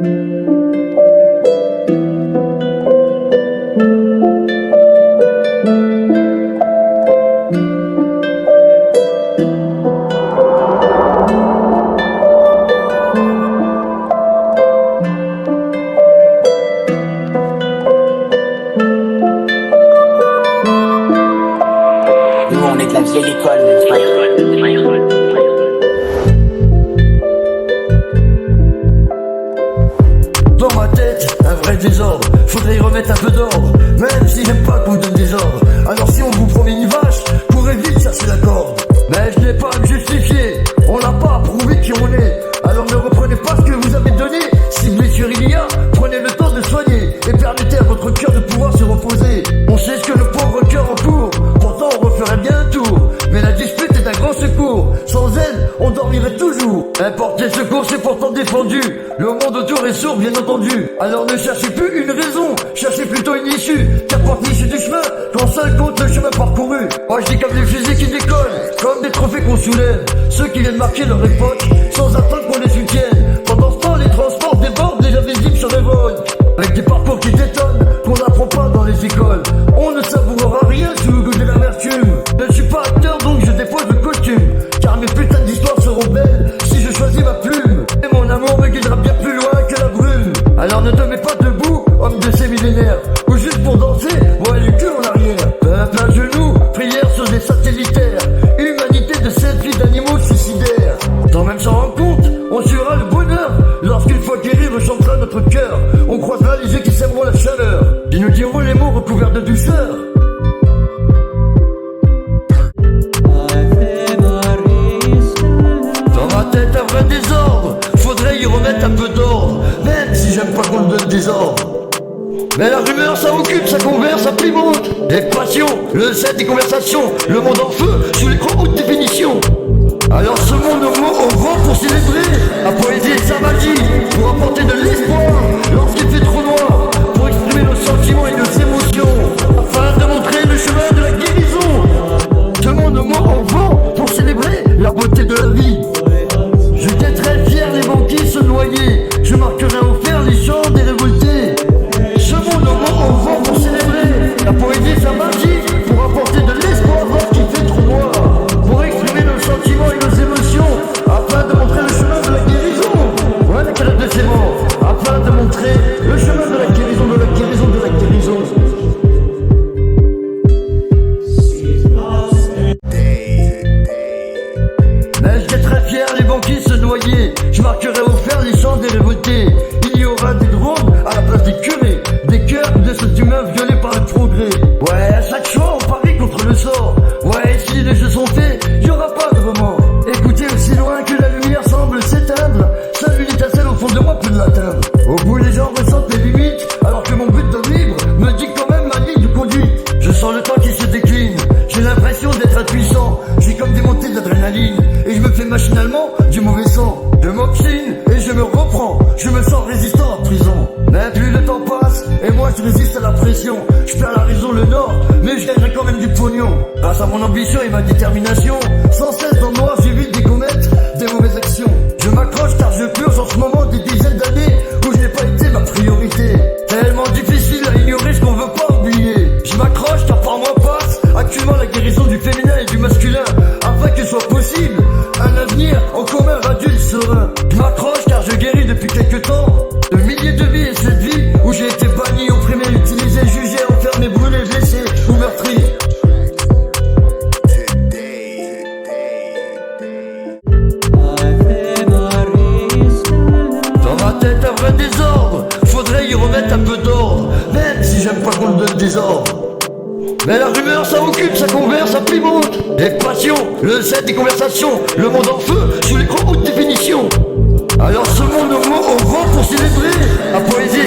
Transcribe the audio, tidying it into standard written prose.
La vieille école, dans ma tête, un vrai désordre. Faudrait y remettre un peu d'ordre. Même si j'aime pas qu'on donne des ordres. Alors si on vous promet une vache, pourrez vite chercher la corde. Mais je n'ai pas à me justifier. On n'a pas à prouver qui on est. Alors ne reprenez pas ce que vous avez donné. Si blessure il y a, prenez le temps de soigner. Et permettez à votre cœur de pouvoir se reposer. On sait ce que le pauvre cœur encourt. Pourtant on referait bien un tour. Mais la dispute est un grand secours. Sans elle, on dormirait toujours. Importer secours, c'est pourtant défendu. Le monde autour est sourd, bien entendu. Alors ne cherchez plus une raison, cherchez plutôt une issue. Qu'importe l'issue du chemin, quand seul compte le chemin parcouru. Moi je dis comme des fusées qui décollent, comme des trophées qu'on soulève. Ceux qui viennent marquer leur époque, sans attendre qu'on les soutienne. Pendant ce temps, les transports débordent, les invisibles se révoltent. Avec des parcours qui détonnent, qu'on n'apprend pas dans les écoles. On ne savourera rien sous le goût de l'amertume. Je ne suis pas acteur donc je dépose le costume. Car mes putains d'histoires seront belles si je choisis ma plume. Et mon amour me guidera bien plus loin que la brume. Alors ne te mets pas debout, homme de ces millénaires. Ou juste pour danser, ouais le cul en arrière. Peuple à genoux, prière sur des satellitaires. Humanité de cette vie d'animaux suicidaires. Sans même s'en rendre compte, on suivra le bonheur. Lorsqu'une fois guéri rechantera notre cœur. On croisera les yeux qui sèmeront la chaleur. Qui nous diront les mots recouverts de douceur. Dans ma tête un vrai désordre. Faudrait y remettre un peu d'ordre. Même si j'aime pas qu'on me donne des ordres. Mais la rumeur ça occupe, ça converse, ça pimente. Des passions, le set des conversations. Le monde en feu, sous l'écran haute définition. Alors ce monde au mot au vent pour célébrer la poésie et sa magie. Pour apporter de l'espoir lorsqu'il fait trop noir. Pour exprimer nos sentiments et nos émotions. Afin de montrer le chemin de la guérison. Ce monde au mot au vent pour célébrer la beauté de la vie. Je guetterai fier les banquis se noyer. Je marquerai au fer les chants des révoltés. Ce monde au mot au vent pour célébrer la poésie et sa magie. Pour apporter de l'espoir lorsqu'il fait trop noir. Pour exprimer nos sentiments et nos émotions. Afin de montrer le chemin de la guérison. Ouais, les cadets de ces mots. Afin de montrer le chemin de la guérison, de la guérison, de la guérison. Mais je guetterai fier les banquis se noyer. Je marquerai au fer les chants des révoltés. Il y aura des drones à la place des curés. Des cœurs de cet humain violés par le progrès. Ouais, à chaque choix on parie contre le sort. Ouais, si les jeux sont faits, il y aura pas de remords. Écoutez aussi loin que la lumière semble s'éteindre. Seule une étincelle au fond de moi peut l'atteindre. Au bout les gens ressentent les limites. Alors que mon but de vivre me dit quand même ma ligne de conduite. Je sens le temps qui se décline. J'ai l'impression d'être impuissant. J'ai comme des montées d'adrénaline. Et je me fais machinalement du mauvais sang. Je m'obstine et je me reprends. Je me sens résistant en prison. Mais plus le temps passe et moi je résiste à la pression. Je perds la raison le nord, mais je gagnerai quand même du pognon. Grâce à mon ambition et ma détermination. Sans cesse dans le noir j'évite des comètes, des mauvaises actions. Je m'accroche car je purge en ce moment des dizaines d'années où je n'ai pas été ma priorité. Tellement difficile à ignorer ce qu'on veut pas oublier. Je m'accroche car par moi passe actuellement la guérison du féminin et du masculin. Afin qu'il soit possible un avenir en commun adulte serein. Je m'accroche car je guéris depuis quelques temps de milliers de vies et cette vie où j'ai été banni, opprimé, utilisé, jugé, enfermé, brûlé, blessé ou meurtri. Dans ma tête un vrai désordre. Faudrait y remettre un peu d'ordre. Même si j'aime pas qu'on me donne des ordres. Mais la rumeur ça occupe, ça converse, ça pimente. Des passions, le set des conversations. Le monde en feu, sous l'écran haute définition. Alors ce monde au mot au vent pour célébrer la poésie